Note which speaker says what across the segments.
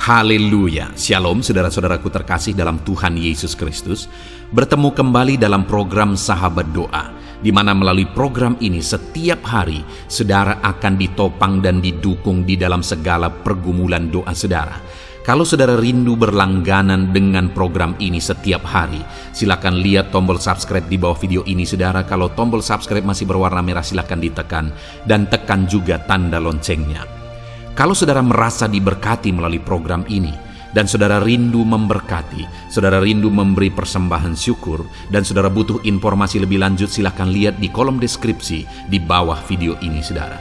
Speaker 1: Haleluya, Shalom saudara-saudaraku terkasih dalam Tuhan Yesus Kristus. Bertemu kembali dalam program Sahabat Doa, di mana melalui program ini setiap hari saudara akan ditopang dan didukung di dalam segala pergumulan doa saudara. Kalau saudara rindu berlangganan dengan program ini setiap hari, silakan lihat tombol subscribe di bawah video ini saudara. Kalau tombol subscribe masih berwarna merah, silakan ditekan dan tekan juga tanda loncengnya. Kalau saudara merasa diberkati melalui program ini, dan saudara rindu memberkati, saudara rindu memberi persembahan syukur, dan saudara butuh informasi lebih lanjut, silakan lihat di kolom deskripsi di bawah video ini saudara.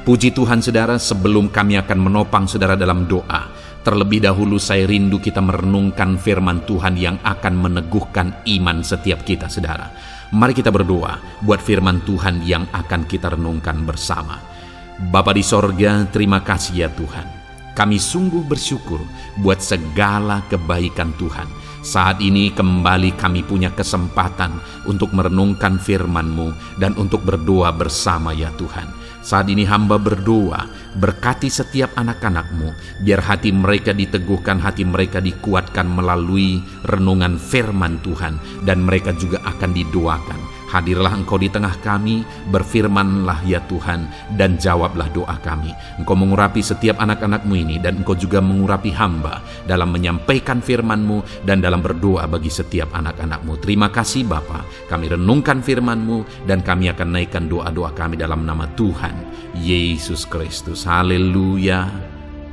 Speaker 1: Puji Tuhan saudara, sebelum kami akan menopang saudara dalam doa, terlebih dahulu saya rindu kita merenungkan firman Tuhan yang akan meneguhkan iman setiap kita saudara. Mari kita berdoa buat firman Tuhan yang akan kita renungkan bersama. Bapa di sorga, terima kasih ya Tuhan. Kami sungguh bersyukur buat segala kebaikan Tuhan. Saat ini kembali kami punya kesempatan untuk merenungkan firman-Mu dan untuk berdoa bersama ya Tuhan. Saat ini hamba berdoa, berkati setiap anak-anak-Mu, biar hati mereka diteguhkan, hati mereka dikuatkan melalui renungan firman Tuhan, dan mereka juga akan didoakan. Hadirlah Engkau di tengah kami, berfirmanlah ya Tuhan, dan jawablah doa kami. Engkau mengurapi setiap anak-anak-Mu ini, dan Engkau juga mengurapi hamba dalam menyampaikan firman-Mu dan dalam berdoa bagi setiap anak-anak-Mu. Terima kasih Bapa, kami renungkan firman-Mu, dan kami akan naikkan doa-doa kami dalam nama Tuhan Yesus Kristus. Haleluya,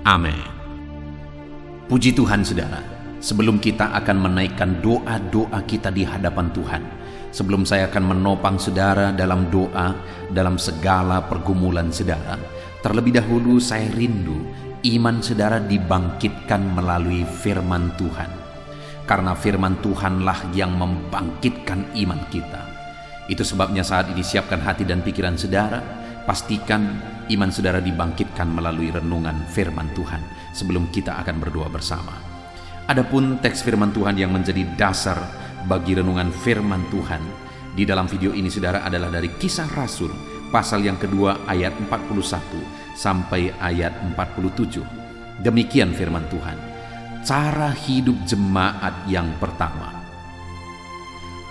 Speaker 1: amin. Puji Tuhan saudara, sebelum kita akan menaikkan doa-doa kita di hadapan Tuhan, sebelum saya akan menopang saudara dalam doa, dalam segala pergumulan saudara, terlebih dahulu saya rindu iman saudara dibangkitkan melalui firman Tuhan. Karena firman Tuhanlah yang membangkitkan iman kita. Itu sebabnya saat ini siapkan hati dan pikiran saudara, pastikan iman saudara dibangkitkan melalui renungan firman Tuhan sebelum kita akan berdoa bersama. Adapun teks firman Tuhan yang menjadi dasar bagi renungan firman Tuhan di dalam video ini saudara adalah dari Kisah Rasul pasal yang kedua ayat 41 sampai ayat 47. Demikian firman Tuhan. Cara hidup jemaat yang pertama.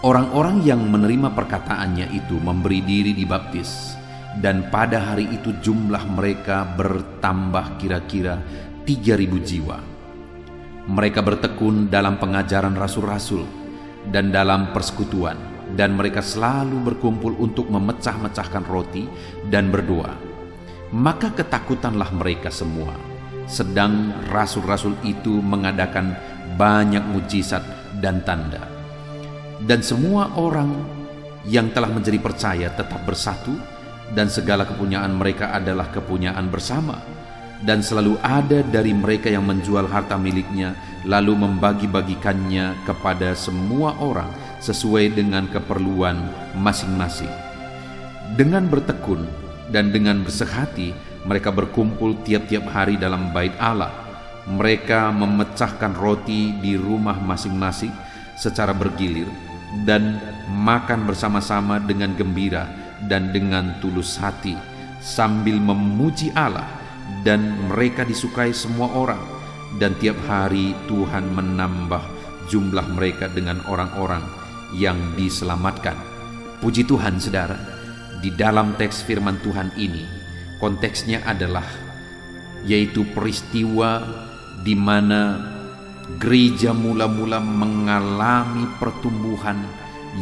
Speaker 1: Orang-orang yang menerima perkataannya itu memberi diri dibaptis, dan pada hari itu jumlah mereka bertambah kira-kira 3.000 jiwa. Mereka bertekun dalam pengajaran rasul-rasul dan dalam persekutuan, dan mereka selalu berkumpul untuk memecah-mecahkan roti dan berdoa. Maka ketakutanlah mereka semua, sedang rasul-rasul itu mengadakan banyak mujizat dan tanda. Dan semua orang yang telah menjadi percaya tetap bersatu, dan segala kepunyaan mereka adalah kepunyaan bersama. Dan selalu ada dari mereka yang menjual harta miliknya, lalu membagi-bagikannya kepada semua orang sesuai dengan keperluan masing-masing. Dengan bertekun dan dengan bersehati, mereka berkumpul tiap-tiap hari dalam bait Allah. Mereka memecahkan roti di rumah masing-masing secara bergilir, dan makan bersama-sama dengan gembira dan dengan tulus hati, sambil memuji Allah. Dan mereka disukai semua orang, dan tiap hari Tuhan menambah jumlah mereka dengan orang-orang yang diselamatkan. Puji Tuhan saudara, di dalam teks firman Tuhan ini konteksnya adalah yaitu peristiwa di mana gereja mula-mula mengalami pertumbuhan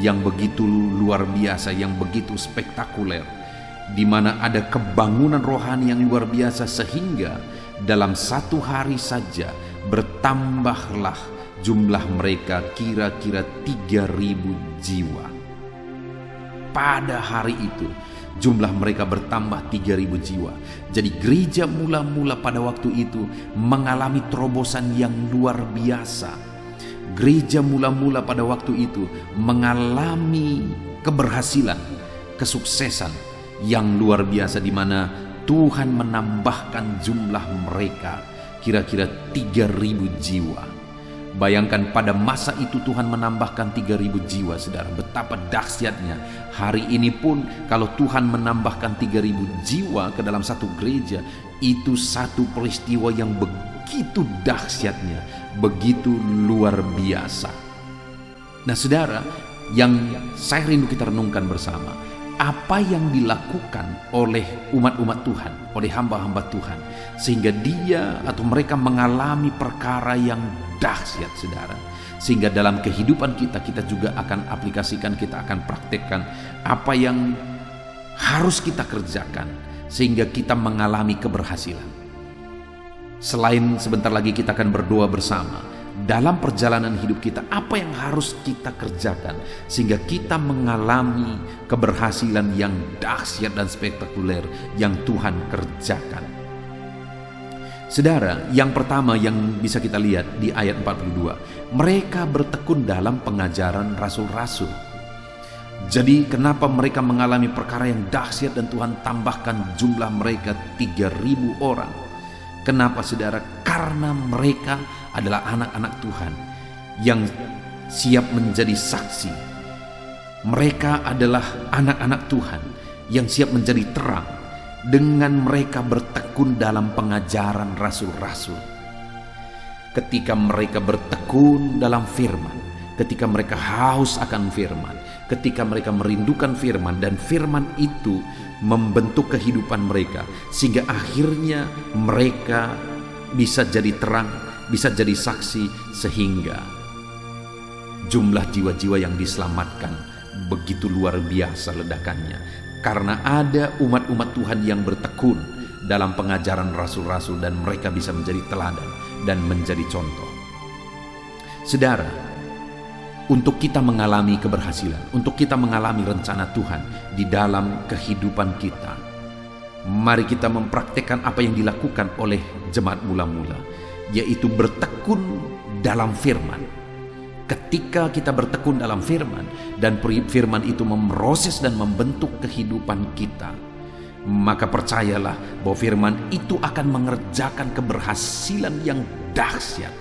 Speaker 1: yang begitu luar biasa, yang begitu spektakuler, di mana ada kebangunan rohani yang luar biasa, sehingga dalam satu hari saja bertambahlah jumlah mereka kira-kira 3.000 jiwa. Pada hari itu jumlah mereka bertambah 3.000 jiwa. Jadi gereja mula-mula pada waktu itu mengalami terobosan yang luar biasa. Gereja mula-mula pada waktu itu mengalami keberhasilan, kesuksesan yang luar biasa, di mana Tuhan menambahkan jumlah mereka kira-kira 3.000 jiwa. Bayangkan pada masa itu Tuhan menambahkan 3.000 jiwa, saudara. Betapa dahsyatnya. Hari ini pun kalau Tuhan menambahkan 3.000 jiwa ke dalam satu gereja, itu satu peristiwa yang begitu begitu dahsyatnya, begitu luar biasa. Nah saudara, yang saya rindu kita renungkan bersama, apa yang dilakukan oleh umat-umat Tuhan, oleh hamba-hamba Tuhan, sehingga dia atau mereka mengalami perkara yang dahsyat saudara. Sehingga dalam kehidupan kita juga akan aplikasikan, kita akan praktekkan apa yang harus kita kerjakan sehingga kita mengalami keberhasilan. Selain sebentar lagi kita akan berdoa bersama, dalam perjalanan hidup kita apa yang harus kita kerjakan sehingga kita mengalami keberhasilan yang dahsyat dan spektakuler yang Tuhan kerjakan. Saudara, yang pertama yang bisa kita lihat di ayat 42, mereka bertekun dalam pengajaran rasul-rasul. Jadi kenapa mereka mengalami perkara yang dahsyat dan Tuhan tambahkan jumlah mereka 3.000 orang? Kenapa saudara? Karena mereka adalah anak-anak Tuhan yang siap menjadi saksi. Mereka adalah anak-anak Tuhan yang siap menjadi terang dengan mereka bertekun dalam pengajaran rasul-rasul. Ketika mereka bertekun dalam firman, ketika mereka haus akan firman, ketika mereka merindukan firman, dan firman itu membentuk kehidupan mereka sehingga akhirnya mereka bisa jadi terang, bisa jadi saksi, sehingga jumlah jiwa-jiwa yang diselamatkan begitu luar biasa ledakannya. Karena ada umat-umat Tuhan yang bertekun dalam pengajaran rasul-rasul dan mereka bisa menjadi teladan dan menjadi contoh. Saudara, untuk kita mengalami keberhasilan, untuk kita mengalami rencana Tuhan di dalam kehidupan kita, mari kita mempraktekkan apa yang dilakukan oleh jemaat mula-mula, yaitu bertekun dalam firman. Ketika kita bertekun dalam firman dan firman itu memproses dan membentuk kehidupan kita, maka percayalah bahwa firman itu akan mengerjakan keberhasilan yang dahsyat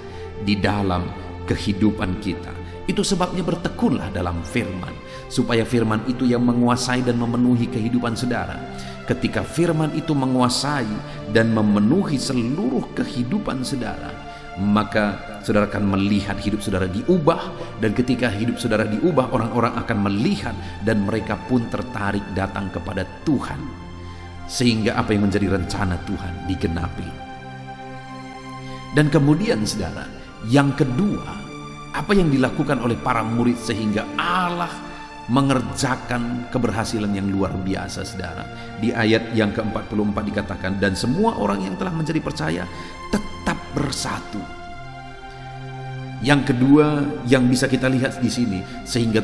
Speaker 1: di dalam kehidupan kita. Itu sebabnya bertekunlah dalam firman, supaya firman itu yang menguasai dan memenuhi kehidupan saudara. Ketika firman itu menguasai dan memenuhi seluruh kehidupan saudara, maka saudara akan melihat hidup saudara diubah. Dan ketika hidup saudara diubah, orang-orang akan melihat dan mereka pun tertarik datang kepada Tuhan, sehingga apa yang menjadi rencana Tuhan digenapi. Dan kemudian saudara, yang kedua, apa yang dilakukan oleh para murid sehingga Allah mengerjakan keberhasilan yang luar biasa saudara. Di ayat yang ke-44 dikatakan, dan semua orang yang telah menjadi percaya tetap bersatu. Yang kedua yang bisa kita lihat di sini, sehingga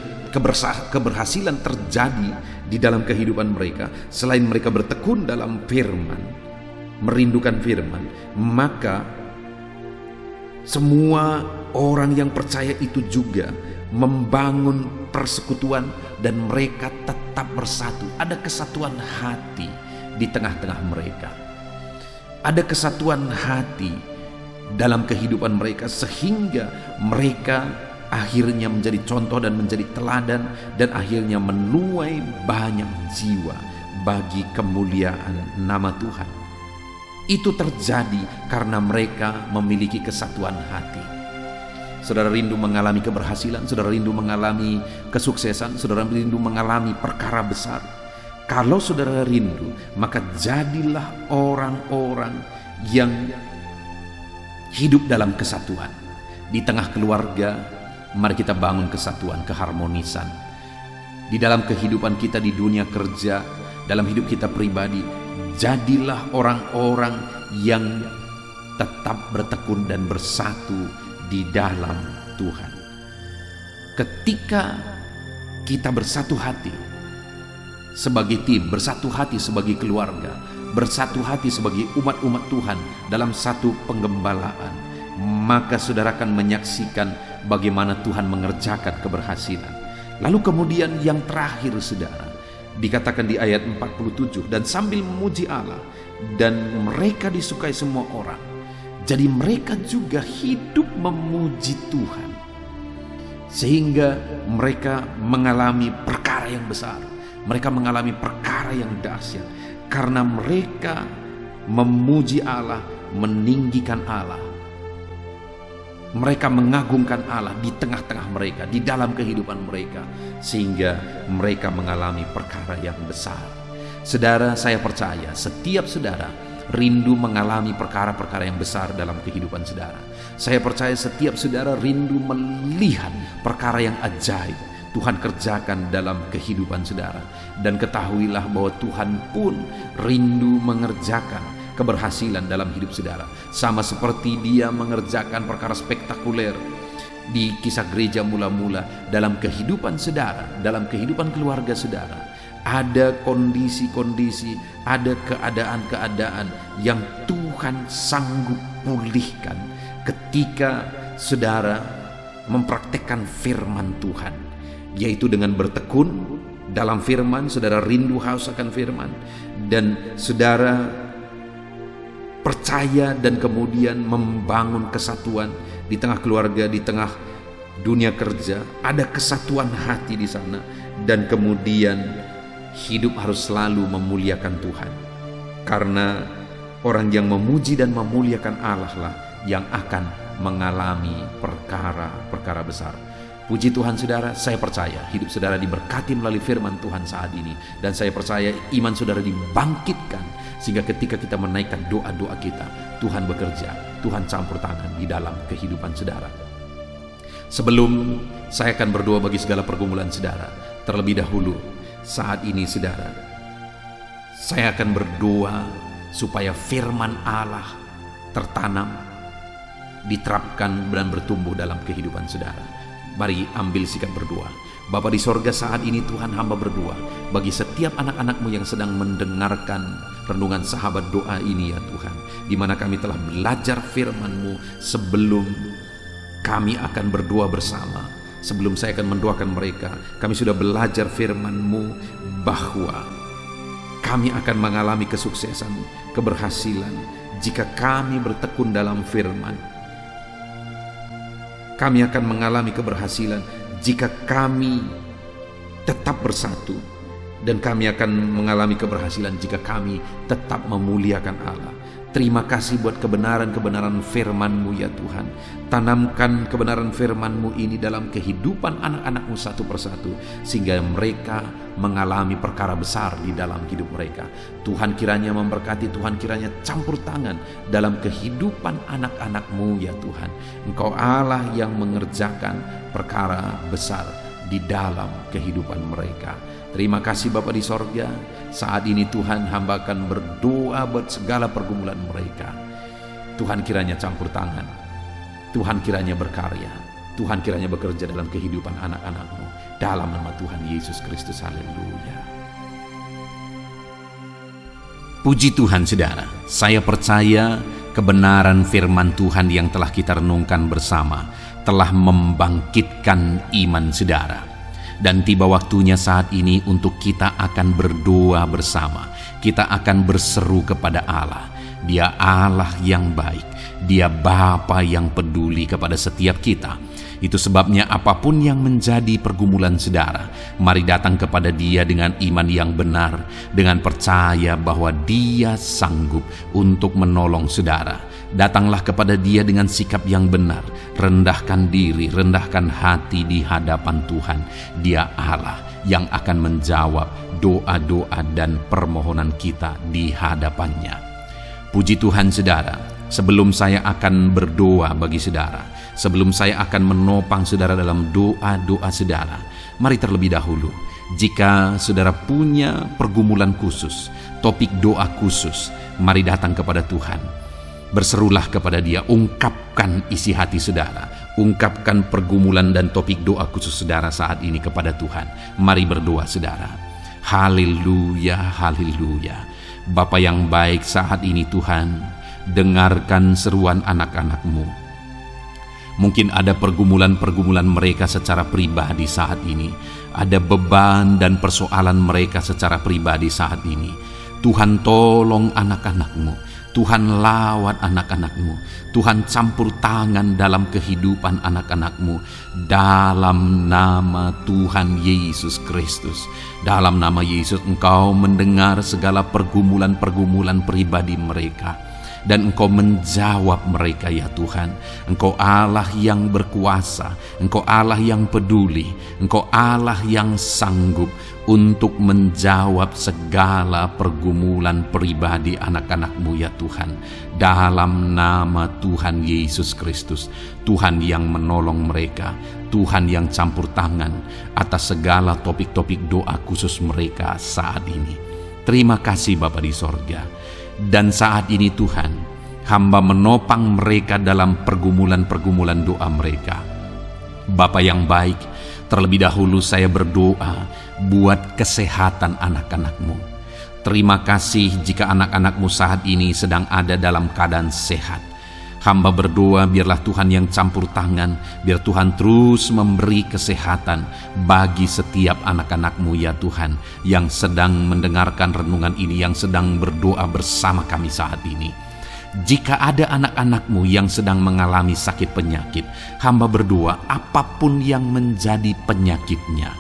Speaker 1: keberhasilan terjadi di dalam kehidupan mereka, selain mereka bertekun dalam firman, merindukan firman, maka semua orang yang percaya itu juga membangun persekutuan dan mereka tetap bersatu. Ada kesatuan hati di tengah-tengah mereka. Ada kesatuan hati dalam kehidupan mereka sehingga mereka akhirnya menjadi contoh dan menjadi teladan dan akhirnya menuai banyak jiwa bagi kemuliaan nama Tuhan. Itu terjadi karena mereka memiliki kesatuan hati. Saudara rindu mengalami keberhasilan, saudara rindu mengalami kesuksesan, saudara rindu mengalami perkara besar. Kalau saudara rindu, maka jadilah orang-orang yang hidup dalam kesatuan. Di tengah keluarga, mari kita bangun kesatuan, keharmonisan. Di dalam kehidupan kita di dunia kerja, dalam hidup kita pribadi, jadilah orang-orang yang tetap bertekun dan bersatu di dalam Tuhan. Ketika kita bersatu hati sebagai tim, bersatu hati sebagai keluarga, bersatu hati sebagai umat-umat Tuhan dalam satu penggembalaan, maka saudara akan menyaksikan bagaimana Tuhan mengerjakan keberhasilan. Lalu kemudian yang terakhir saudara, dikatakan di ayat 47, dan sambil memuji Allah, dan mereka disukai semua orang. Jadi mereka juga hidup memuji Tuhan, sehingga mereka mengalami perkara yang besar, mereka mengalami perkara yang dahsyat, karena mereka memuji Allah, meninggikan Allah, mereka mengagungkan Allah di tengah-tengah mereka, di dalam kehidupan mereka, sehingga mereka mengalami perkara yang besar. Saudara, saya percaya setiap saudara rindu mengalami perkara-perkara yang besar dalam kehidupan saudara. Saya percaya setiap saudara rindu melihat perkara yang ajaib Tuhan kerjakan dalam kehidupan saudara. Dan ketahuilah bahwa Tuhan pun rindu mengerjakan keberhasilan dalam hidup saudara, sama seperti Dia mengerjakan perkara spektakuler di kisah gereja mula-mula dalam kehidupan saudara, dalam kehidupan keluarga saudara. Ada kondisi-kondisi, ada keadaan-keadaan yang Tuhan sanggup pulihkan ketika saudara mempraktekkan firman Tuhan, yaitu dengan bertekun dalam firman. Saudara rindu haus akan firman, dan saudara percaya dan kemudian membangun kesatuan di tengah keluarga, di tengah dunia kerja. Ada kesatuan hati di sana, dan kemudian hidup harus selalu memuliakan Tuhan, karena orang yang memuji dan memuliakan Allah lah yang akan mengalami perkara-perkara besar. Puji Tuhan saudara, saya percaya hidup saudara diberkati melalui firman Tuhan saat ini, dan saya percaya iman saudara dibangkitkan, sehingga ketika kita menaikkan doa-doa kita, Tuhan bekerja, Tuhan campur tangan di dalam kehidupan saudara. Sebelum saya akan berdoa bagi segala pergumulan saudara, terlebih dahulu saat ini saudara, saya akan berdoa supaya firman Allah tertanam, diterapkan dan bertumbuh dalam kehidupan saudara. Mari ambil sikap berdoa. Bapa di sorga, saat ini Tuhan, hamba berdoa bagi setiap anak-anak-Mu yang sedang mendengarkan renungan sahabat doa ini ya Tuhan, di mana kami telah belajar firman-Mu. Sebelum kami akan berdoa bersama, sebelum saya akan mendoakan mereka, kami sudah belajar firman-Mu bahwa kami akan mengalami kesuksesan, keberhasilan jika kami bertekun dalam firman. Kami akan mengalami keberhasilan jika kami tetap bersatu, dan kami akan mengalami keberhasilan jika kami tetap memuliakan Allah. Terima kasih buat kebenaran-kebenaran firman-Mu ya Tuhan. Tanamkan kebenaran firman-Mu ini dalam kehidupan anak-anak-Mu satu persatu, sehingga mereka mengalami perkara besar di dalam hidup mereka. Tuhan kiranya memberkati, Tuhan kiranya campur tangan dalam kehidupan anak-anak-Mu ya Tuhan. Engkau Allah yang mengerjakan perkara besar di dalam kehidupan mereka. Terima kasih Bapa di sorga. Saat ini Tuhan, hamba akan berdoa buat segala pergumulan mereka. Tuhan kiranya campur tangan, Tuhan kiranya berkarya, Tuhan kiranya bekerja dalam kehidupan anak-anak-Mu, dalam nama Tuhan Yesus Kristus. Haleluya. Puji Tuhan saudara, saya percaya kebenaran firman Tuhan yang telah kita renungkan bersama telah membangkitkan iman saudara. Dan tiba waktunya saat ini untuk kita akan berdoa bersama. Kita akan berseru kepada Allah. Dia Allah yang baik, Dia Bapa yang peduli kepada setiap kita. Itu sebabnya apapun yang menjadi pergumulan saudara, mari datang kepada Dia dengan iman yang benar, dengan percaya bahwa Dia sanggup untuk menolong saudara. Datanglah kepada Dia dengan sikap yang benar, rendahkan diri, rendahkan hati di hadapan Tuhan. Dia Allah yang akan menjawab doa-doa dan permohonan kita di hadapan-Nya. Puji Tuhan saudara, sebelum saya akan berdoa bagi saudara, sebelum saya akan menopang saudara dalam doa-doa saudara, mari terlebih dahulu, jika saudara punya pergumulan khusus, topik doa khusus, mari datang kepada Tuhan. Berserulah kepada Dia, ungkapkan isi hati saudara, ungkapkan pergumulan dan topik doa khusus saudara saat ini kepada Tuhan. Mari berdoa saudara. Haleluya, haleluya. Bapa yang baik, saat ini Tuhan, dengarkan seruan anak-anak-Mu. Mungkin ada pergumulan-pergumulan mereka secara pribadi saat ini. Ada beban dan persoalan mereka secara pribadi saat ini. Tuhan tolong anak-anak-Mu. Tuhan lawat anak-anak-Mu. Tuhan campur tangan dalam kehidupan anak-anak-Mu. Dalam nama Tuhan Yesus Kristus. Dalam nama Yesus Engkau mendengar segala pergumulan-pergumulan pribadi mereka. dan Engkau menjawab mereka ya Tuhan. Engkau Allah yang berkuasa, Engkau Allah yang peduli, Engkau Allah yang sanggup untuk menjawab segala pergumulan pribadi anak-anak-Mu ya Tuhan. Dalam nama Tuhan Yesus Kristus, Tuhan yang menolong mereka, Tuhan yang campur tangan atas segala topik-topik doa khusus mereka saat ini. Terima kasih Bapa di sorga. Dan saat ini Tuhan, hamba menopang mereka dalam pergumulan-pergumulan doa mereka. Bapa yang baik, terlebih dahulu saya berdoa buat kesehatan anak-anak-Mu. Terima kasih jika anak-anak-Mu saat ini sedang ada dalam keadaan sehat. Hamba berdoa biarlah Tuhan yang campur tangan, biar Tuhan terus memberi kesehatan bagi setiap anak-anak-Mu ya Tuhan, yang sedang mendengarkan renungan ini, yang sedang berdoa bersama kami saat ini. Jika ada anak-anak-Mu yang sedang mengalami sakit penyakit, hamba berdoa apapun yang menjadi penyakitnya,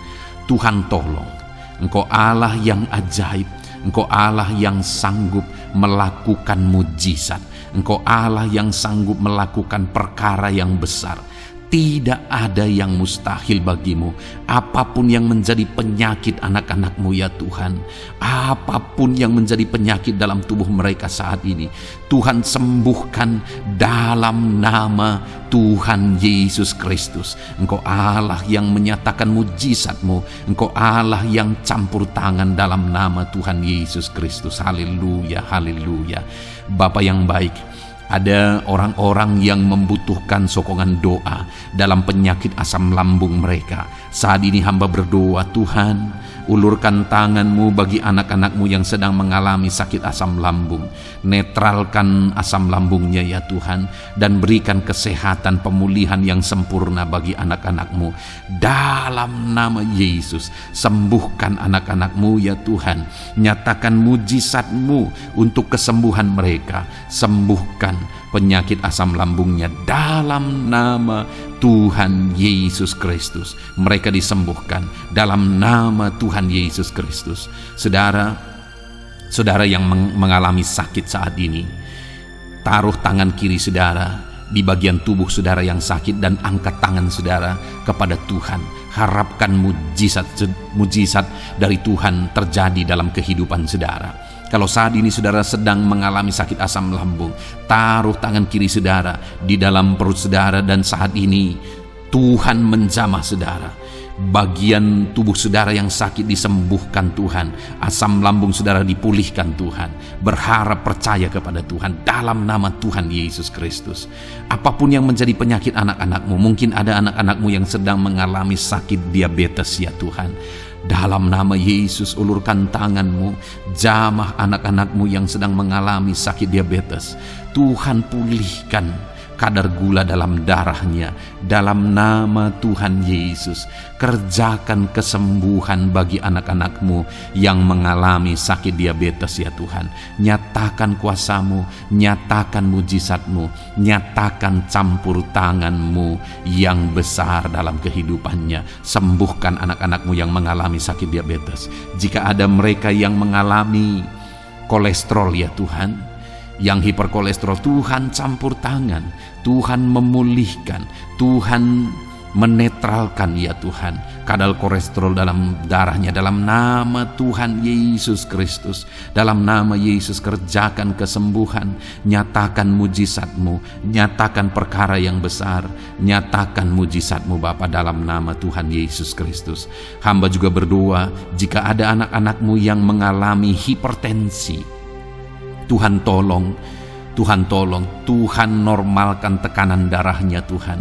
Speaker 1: Tuhan tolong. Engkau Allah yang ajaib, Engkau Allah yang sanggup melakukan mujizat, Engkau Allah yang sanggup melakukan perkara yang besar. Tidak ada yang mustahil bagimu. Apapun yang menjadi penyakit anak-anak-Mu ya Tuhan, apapun yang menjadi penyakit dalam tubuh mereka saat ini, Tuhan sembuhkan dalam nama Tuhan Yesus Kristus. Engkau Allah yang menyatakan mujizat-Mu, Engkau Allah yang campur tangan dalam nama Tuhan Yesus Kristus. Haleluya, haleluya. Bapa yang baik, ada orang-orang yang membutuhkan sokongan doa dalam penyakit asam lambung mereka. Saat ini hamba berdoa, Tuhan, ulurkan tangan-Mu bagi anak-anak-Mu yang sedang mengalami sakit asam lambung. Netralkan asam lambungnya ya Tuhan, dan berikan kesehatan pemulihan yang sempurna bagi anak-anak-Mu. Dalam nama Yesus, sembuhkan anak-anak-Mu ya Tuhan. Nyatakan mujizat-Mu untuk kesembuhan mereka. Sembuhkan penyakit asam lambungnya dalam nama Tuhan Yesus Kristus. Mereka disembuhkan dalam nama Tuhan Yesus Kristus. Saudara yang mengalami sakit saat ini, taruh tangan kiri saudara di bagian tubuh saudara yang sakit dan angkat tangan saudara kepada Tuhan. Harapkan mujizat dari Tuhan terjadi dalam kehidupan saudara. Kalau saat ini saudara sedang mengalami sakit asam lambung, taruh tangan kiri saudara di dalam perut saudara, dan saat ini Tuhan menjamah saudara. Bagian tubuh saudara yang sakit disembuhkan Tuhan. Asam lambung saudara dipulihkan Tuhan. Berharap, percaya kepada Tuhan dalam nama Tuhan Yesus Kristus. Apapun yang menjadi penyakit anak-anak-Mu, mungkin ada anak-anak-Mu yang sedang mengalami sakit diabetes ya Tuhan. Dalam nama Yesus, ulurkan tangan-Mu, jamah anak-anak-Mu yang sedang mengalami sakit diabetes. Tuhan pulihkan kadar gula dalam darahnya. Dalam nama Tuhan Yesus, kerjakan kesembuhan bagi anak-anak-Mu yang mengalami sakit diabetes ya Tuhan. Nyatakan kuasa-Mu, nyatakan mujizat-Mu, nyatakan campur tangan-Mu yang besar dalam kehidupannya. Sembuhkan anak-anak-Mu yang mengalami sakit diabetes. Jika ada mereka yang mengalami kolesterol ya Tuhan, yang hiperkolesterol, Tuhan campur tangan, Tuhan memulihkan, Tuhan menetralkan ya Tuhan kadar kolesterol dalam darahnya. Dalam nama Tuhan Yesus Kristus, dalam nama Yesus, kerjakan kesembuhan, nyatakan mujizat-Mu, nyatakan perkara yang besar, nyatakan mujizat-Mu Bapa dalam nama Tuhan Yesus Kristus. Hamba juga berdoa jika ada anak-anak-Mu yang mengalami hipertensi, Tuhan tolong, Tuhan tolong, Tuhan normalkan tekanan darahnya Tuhan.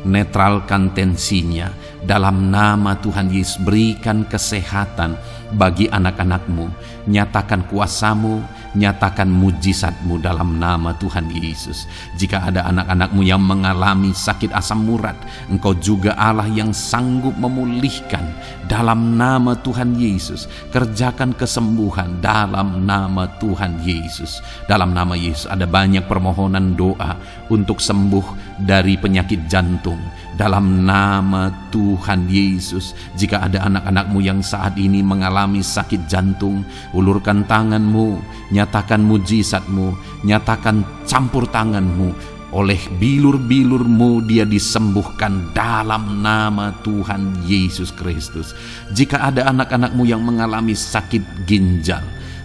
Speaker 1: Netralkan tensinya dalam nama Tuhan Yesus. Berikan kesehatan bagi anak-anak-Mu. Nyatakan kuasa-Mu, nyatakan mujizat-Mu dalam nama Tuhan Yesus. Jika ada anak-anak-Mu yang mengalami sakit asam urat, Engkau juga Allah yang sanggup memulihkan dalam nama Tuhan Yesus. Kerjakan kesembuhan dalam nama Tuhan Yesus. Dalam nama Yesus, ada banyak permohonan doa untuk sembuh dari penyakit jantung. Dalam nama Tuhan Yesus, jika ada anak-anakmu yang saat ini mengalami sakit jantung, ulurkan tanganmu, nyatakan mujizatmu, nyatakan campur tanganmu. Oleh bilur-bilurmu dia disembuhkan dalam nama Tuhan Yesus Kristus. Jika ada anak-anakmu yang mengalami sakit ginjal,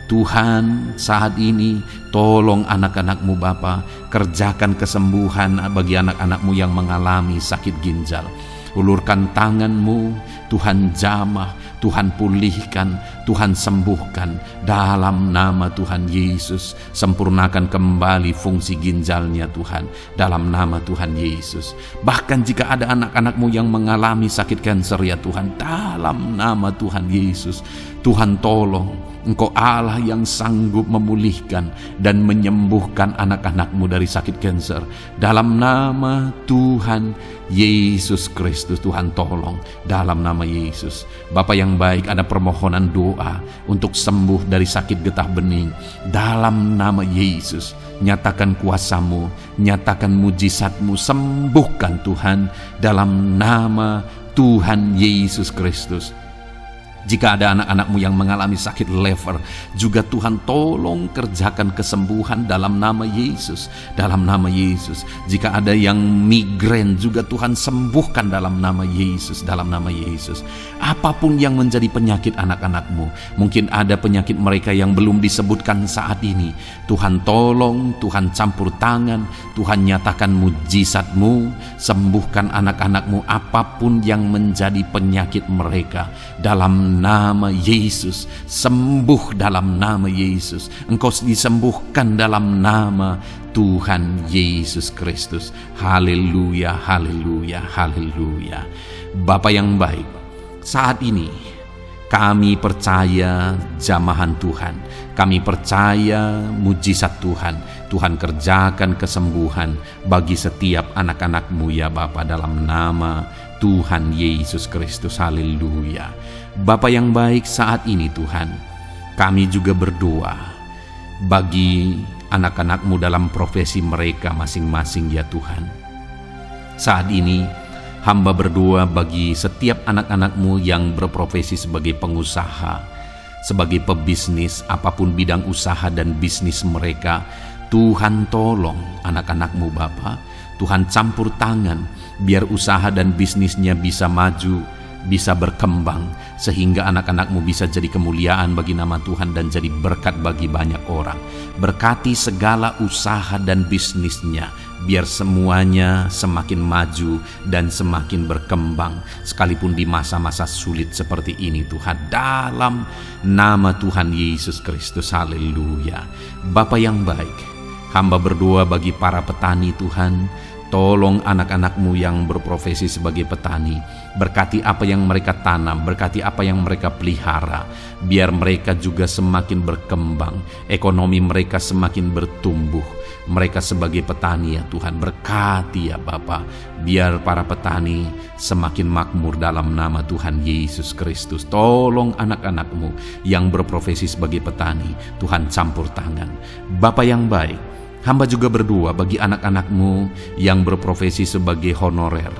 Speaker 1: Tuhan saat ini tolong anak-anakmu Bapa, kerjakan kesembuhan bagi anak-anakmu yang mengalami sakit ginjal. Ulurkan tanganmu, Tuhan jamah, Tuhan pulihkan, Tuhan sembuhkan dalam nama Tuhan Yesus. Sempurnakan kembali fungsi ginjalnya Tuhan dalam nama Tuhan Yesus. Bahkan jika ada anak-anakmu yang mengalami sakit kanker ya Tuhan, dalam nama Tuhan Yesus, Tuhan tolong. Engkau Allah yang sanggup memulihkan dan menyembuhkan anak-anakmu dari sakit kanker. Dalam nama Tuhan Yesus Kristus, Tuhan tolong dalam nama Yesus. Bapa yang baik, ada permohonan doa untuk sembuh dari sakit getah bening. Dalam nama Yesus, nyatakan kuasamu, nyatakan mujizatmu, sembuhkan Tuhan dalam nama Tuhan Yesus Kristus. Jika ada anak-anakmu yang mengalami sakit lever, juga Tuhan tolong kerjakan kesembuhan dalam nama Yesus. Dalam nama Yesus. Jika ada yang migrain, juga Tuhan sembuhkan dalam nama Yesus. Dalam nama Yesus. Apapun yang menjadi penyakit anak-anakmu, mungkin ada penyakit mereka yang belum disebutkan saat ini, Tuhan tolong, Tuhan campur tangan, Tuhan nyatakan mujizatmu, sembuhkan anak-anakmu apapun yang menjadi penyakit mereka. Dalam nama Yesus, sembuh dalam nama Yesus. Engkau disembuhkan dalam nama Tuhan Yesus Kristus. Haleluya, haleluya, haleluya. Bapa yang baik, saat ini kami percaya jamahan Tuhan, kami percaya mujizat Tuhan. Tuhan kerjakan kesembuhan bagi setiap anak-anakmu ya Bapa, dalam nama Tuhan Yesus Kristus. Haleluya. Bapa yang baik, saat ini Tuhan, kami juga berdoa bagi anak-anakmu dalam profesi mereka masing-masing ya Tuhan. Saat ini hamba berdoa bagi setiap anak-anakmu yang berprofesi sebagai pengusaha, sebagai pebisnis, apapun bidang usaha dan bisnis mereka. Tuhan tolong anak-anakmu Bapa, Tuhan campur tangan biar usaha dan bisnisnya bisa maju, bisa berkembang, sehingga anak-anakmu bisa jadi kemuliaan bagi nama Tuhan dan jadi berkat bagi banyak orang. Berkati segala usaha dan bisnisnya, biar semuanya semakin maju dan semakin berkembang, sekalipun di masa-masa sulit seperti ini Tuhan, dalam nama Tuhan Yesus Kristus. Haleluya. Bapa yang baik, hamba berdoa bagi para petani Tuhan. Tolong anak-anakmu yang berprofesi sebagai petani, berkati apa yang mereka tanam, berkati apa yang mereka pelihara, biar mereka juga semakin berkembang, ekonomi mereka semakin bertumbuh. Mereka sebagai petani ya Tuhan, berkati ya Bapa, biar para petani semakin makmur dalam nama Tuhan Yesus Kristus. Tolong anak-anakmu yang berprofesi sebagai petani, Tuhan campur tangan. Bapa yang baik, hamba juga berdoa bagi anak-anakmu yang berprofesi sebagai honorer.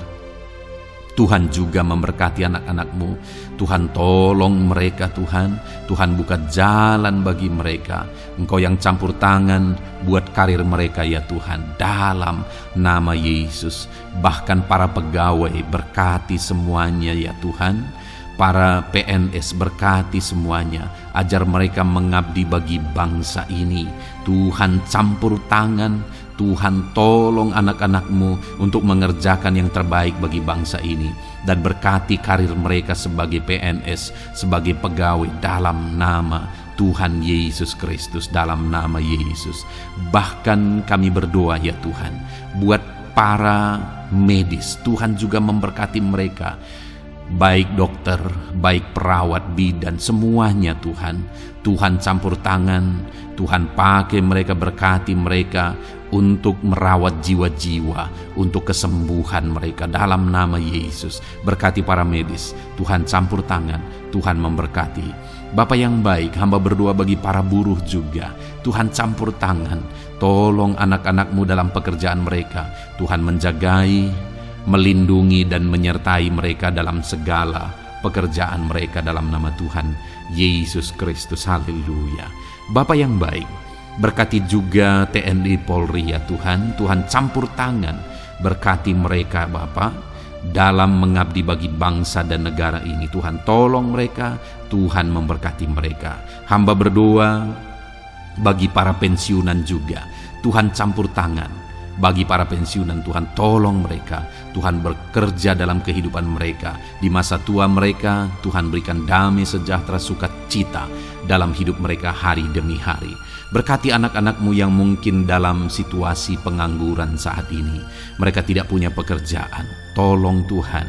Speaker 1: Tuhan juga memberkati anak-anakmu. Tuhan tolong mereka Tuhan. Tuhan buka jalan bagi mereka. Engkau yang campur tangan buat karir mereka ya Tuhan, dalam nama Yesus. Bahkan para pegawai berkati semuanya ya Tuhan. Para PNS berkati semuanya, ajar mereka mengabdi bagi bangsa ini. Tuhan campur tangan, Tuhan tolong anak-anakmu untuk mengerjakan yang terbaik bagi bangsa ini. Dan berkati karir mereka sebagai PNS, sebagai pegawai, dalam nama Tuhan Yesus Kristus, dalam nama Yesus. Bahkan kami berdoa ya Tuhan, buat para medis, Tuhan juga memberkati mereka. Baik dokter, baik perawat, bidan, semuanya Tuhan. Tuhan campur tangan, Tuhan pakai mereka, berkati mereka untuk merawat jiwa-jiwa, untuk kesembuhan mereka dalam nama Yesus. Berkati para medis, Tuhan campur tangan, Tuhan memberkati. Bapa yang baik, hamba berdoa bagi para buruh juga. Tuhan campur tangan, tolong anak-anak-Mu dalam pekerjaan mereka. Tuhan menjagai, melindungi dan menyertai mereka dalam segala pekerjaan mereka dalam nama Tuhan Yesus Kristus. Haleluya. Bapa yang baik, berkati juga TNI Polri ya Tuhan. Tuhan campur tangan, berkati mereka Bapa dalam mengabdi bagi bangsa dan negara ini. Tuhan tolong mereka, Tuhan memberkati mereka. Hamba berdoa bagi para pensiunan juga. Tuhan campur tangan bagi para pensiunan. Tuhan tolong mereka, Tuhan bekerja dalam kehidupan mereka. Di masa tua mereka, Tuhan berikan damai sejahtera sukacita dalam hidup mereka hari demi hari. Berkati anak-anak-Mu yang mungkin dalam situasi pengangguran saat ini. Mereka tidak punya pekerjaan. Tolong Tuhan,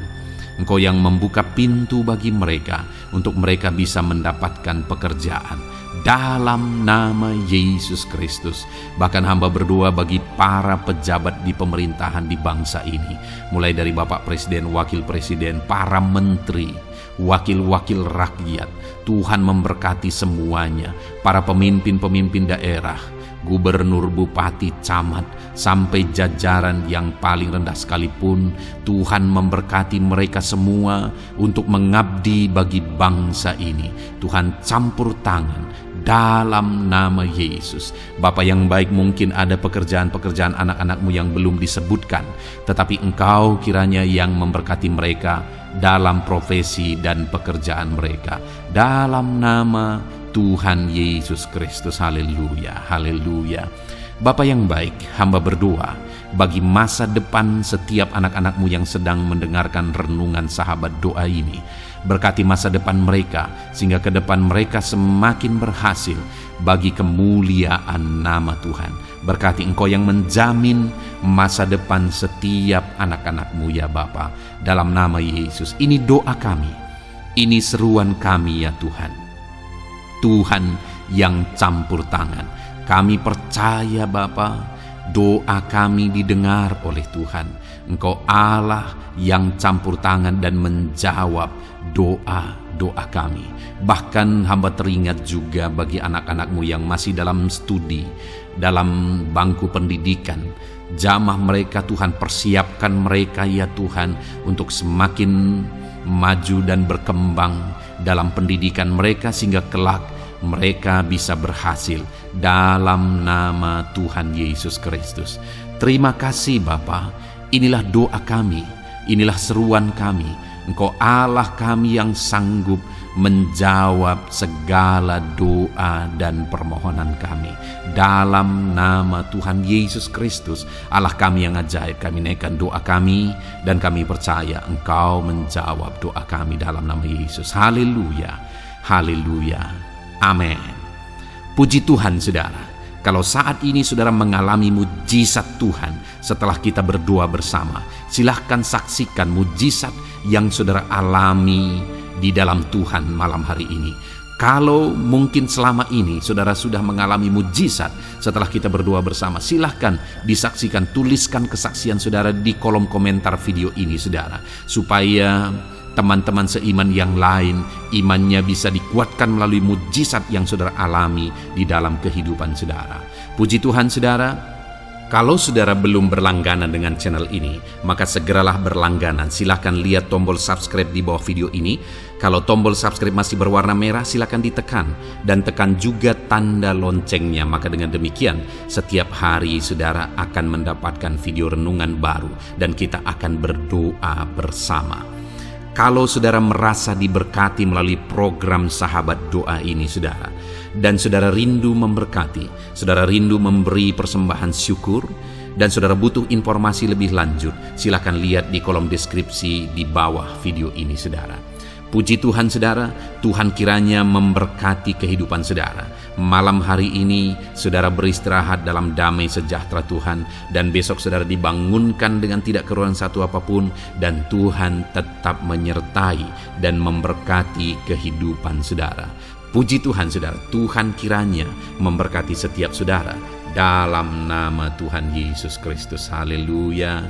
Speaker 1: Engkau yang membuka pintu bagi mereka untuk mereka bisa mendapatkan pekerjaan. Dalam nama Yesus Kristus. Bahkan hamba berdoa bagi para pejabat di pemerintahan di bangsa ini. Mulai dari Bapak Presiden, Wakil Presiden, para menteri, wakil-wakil rakyat. Tuhan memberkati semuanya. Para pemimpin-pemimpin daerah, gubernur, bupati, camat, sampai jajaran yang paling rendah sekalipun, Tuhan memberkati mereka semua untuk mengabdi bagi bangsa ini. Tuhan campur tangan dalam nama Yesus. Bapa yang baik, mungkin ada pekerjaan-pekerjaan anak-anak-Mu yang belum disebutkan, tetapi Engkau kiranya yang memberkati mereka dalam profesi dan pekerjaan mereka. Dalam nama Tuhan Yesus Kristus. Haleluya, haleluya. Bapa yang baik, hamba berdoa bagi masa depan setiap anak-anak-Mu yang sedang mendengarkan renungan sahabat doa ini. Berkati masa depan mereka, sehingga ke depan mereka semakin berhasil bagi kemuliaan nama Tuhan. Berkati Engkau yang menjamin masa depan setiap anak-anak-Mu ya Bapa. Dalam nama Yesus, ini doa kami, ini seruan kami ya Tuhan. Tuhan yang campur tangan. Kami percaya Bapa, doa kami didengar oleh Tuhan. Engkau Allah yang campur tangan dan menjawab doa-doa kami. Bahkan hamba teringat juga bagi anak-anak-Mu yang masih dalam studi, dalam bangku pendidikan. Jamah mereka Tuhan, persiapkan mereka ya Tuhan untuk semakin maju dan berkembang dalam pendidikan mereka, sehingga kelak mereka bisa berhasil dalam nama Tuhan Yesus Kristus. Terima kasih Bapa. Inilah doa kami, inilah seruan kami. Engkau Allah kami yang sanggup menjawab segala doa dan permohonan kami. Dalam nama Tuhan Yesus Kristus, Allah kami yang ajaib, kami naikkan doa kami dan kami percaya Engkau menjawab doa kami dalam nama Yesus. Haleluya, haleluya, amin. Puji Tuhan saudara. Kalau saat ini saudara mengalami mujizat Tuhan setelah kita berdoa bersama, silahkan saksikan mujizat yang saudara alami di dalam Tuhan malam hari ini. Kalau mungkin selama ini saudara sudah mengalami mujizat setelah kita berdoa bersama, silahkan disaksikan, tuliskan kesaksian saudara di kolom komentar video ini saudara, supaya teman-teman seiman yang lain imannya bisa dikuatkan melalui mujizat yang saudara alami di dalam kehidupan saudara. Puji Tuhan saudara. Kalau saudara belum berlangganan dengan channel ini, maka segeralah berlangganan. Silahkan lihat tombol subscribe di bawah video ini. Kalau tombol subscribe masih berwarna merah, silahkan ditekan. Dan tekan juga tanda loncengnya. Maka dengan demikian, setiap hari saudara akan mendapatkan video renungan baru. Dan kita akan berdoa bersama. Kalau saudara merasa diberkati melalui program Sahabat Doa ini saudara, dan saudara rindu memberkati, saudara rindu memberi persembahan syukur, dan saudara butuh informasi lebih lanjut, silakan lihat di kolom deskripsi di bawah video ini saudara. Puji Tuhan saudara, Tuhan kiranya memberkati kehidupan saudara. Malam hari ini saudara beristirahat dalam damai sejahtera Tuhan, dan besok saudara dibangunkan dengan tidak kekurangan satu apapun, dan Tuhan tetap menyertai dan memberkati kehidupan saudara. Puji Tuhan saudara, Tuhan kiranya memberkati setiap saudara dalam nama Tuhan Yesus Kristus. Haleluya,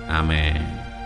Speaker 1: amin.